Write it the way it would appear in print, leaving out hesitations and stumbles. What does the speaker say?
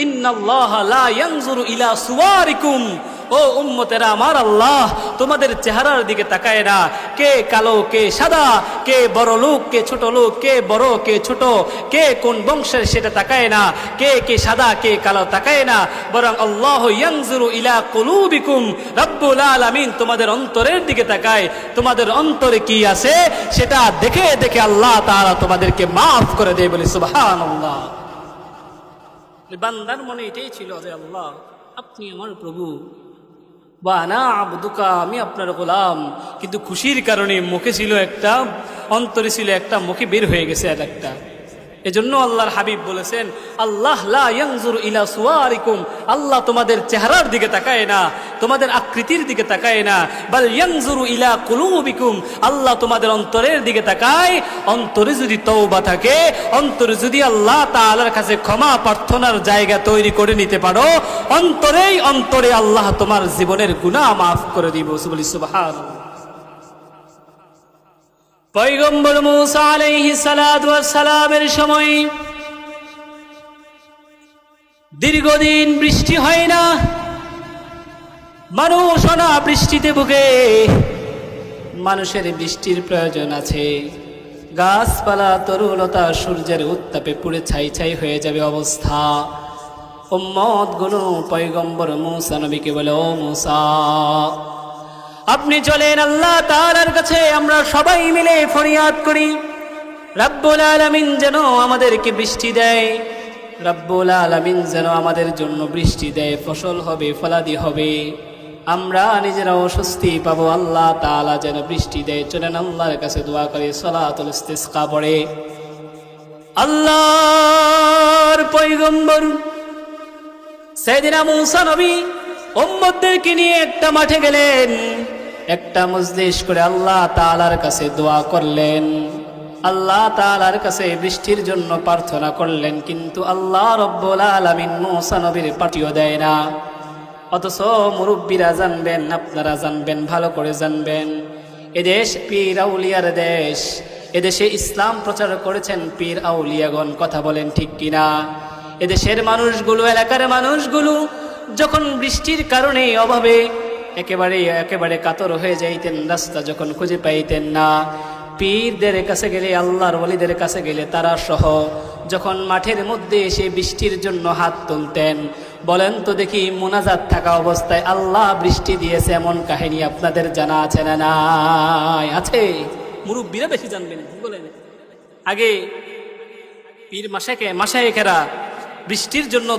ইন্নাল্লাহা লা ইয়ানজুরু ইলা সুওয়ারিকুম, ও উম্মতেরা আমার, আল্লাহ তোমাদের চেহারার দিকে তাকায় না, কে কালো কে সাদা, কে বড় লোক কে ছোট লোক, কে বড় কে ছোট, কে কোন বংশের সেটা তাকায় না, কে কে সাদা কে কালো তাকায় না, বরং আল্লাহ ইয়ানজুরু ইলা কুলুবিকুম, রব্বুল আলামিন তোমাদের অন্তরের দিকে তাকায়। তোমাদের অন্তরে কি আছে সেটা দেখে দেখে আল্লাহ তাআলা তোমাদেরকে মাফ করে দেয়। বলি সুবহানাল্লাহ। বান্দার মনে এটাই ছিল যে আল্লাহ আপনি আমার প্রভু, বানা আবদুকা, আমি আপনার গোলাম। কিন্তু খুশির কারণে মুখে ছিল একটা, অন্তরে ছিল একটা, মুখে বের হয়ে গেছে আর একটা। এজন্য আল্লাহর হাবিব বলেছেন, আল্লাহ লা ইয়ানজুরু ইলা সুওয়ারিকুম, আল্লাহ তোমাদের চেহারার দিকে তাকায় না, তোমাদের আকৃতির দিকে তাকায় না, বাল ইয়ানজুরু ইলা কুলুবিকুম, আল্লাহ তোমাদের অন্তরের দিকে তাকায়। অন্তরে যদি তওবা থাকে, অন্তরে যদি আল্লাহ তাআলার কাছে ক্ষমা প্রার্থনার জায়গা তৈরি করে নিতে পারো, অন্তরেই অন্তরে আল্লাহ তোমার জীবনের গুনাহ মাফ করে দিব। বলি সুবহানাল্লাহ। পয়গম্বর মূসা আলাইহিস সালাতু ওয়াস সালামের সময় দীর্ঘদিন বৃষ্টি হয় না, মানুষ অনাবৃষ্টিতে ভুগে। মানুষের বৃষ্টির প্রয়োজন আছে। গাছপালা তরুলতা সূর্যের উত্তাপে পুড়ে ছাই ছাই হয়ে যাবে অবস্থা। উম্মতগুলো পয়গম্বর মূসা নবীকে বলে, ও মূসা, আপনি চলেন আল্লাহ তাআলার কাছে, আমরা সবাই মিলে ফরিয়াদ করি, রব্বুল আলামিন যেন আমাদেরকে বৃষ্টি দেয়, রব্বুল আলামিন যেন আমাদের জন্য বৃষ্টি দেয়, ফসল হবে, ফলাদি হবে, আমরা নিজেরাও স্বস্তি পাবো, আল্লাহ তাআলা যেন বৃষ্টি দেয়। চলেন আল্লাহর কাছে দোয়া করে সালাতুল ইস্তিসকা পড়ে। আল্লাহর পয়গম্বর সাইয়েদনা মূসা নবী উম্মতদেরকে নিয়ে একটা মাঠে গেলেন, একটা মজলিস করে আল্লাহ তাআলার কাছে দোয়া করলেন, আল্লাহ তাআলার কাছে বৃষ্টির জন্য প্রার্থনা করলেন। কিন্তু আল্লাহ রব্বুল আলামিন মূসা নবীর পাঠিয়ে দেয় না। অথচ মুরব্বীরা জানবেন, আপনারা জানবেন, ভালো করে জানবেন, এদেশ পীর আউলিয়ার দেশ। এদেশে ইসলাম প্রচার করেছেন পীর আউলিয়াগণ। কথা বলেন ঠিক কিনা? এদেশের মানুষগুলো, এলাকার মানুষগুলো যখন বৃষ্টির কারণে অভাবে একেবারে কাতর হয়ে যাইতেন, রাস্তা যখন খুঁজে পাইতেন না, পীরদের কাছে গেলে, আল্লাহর ওলিদের কাছে গেলে তারা সহ যখন মাঠের মধ্যে এসে বৃষ্টির জন্য হাত তুলতেন, বলেন তো দেখি, মুনাজাত থাকা অবস্থায় আল্লাহ বৃষ্টি দিয়েছে এমন কাহিনী আপনাদের জানা আছে না নাই? আছে? মুরব্বীরা বেশি জানবেন। বলেন, আগে পীর মাশায়েখেরা বৃষ্টির জন্য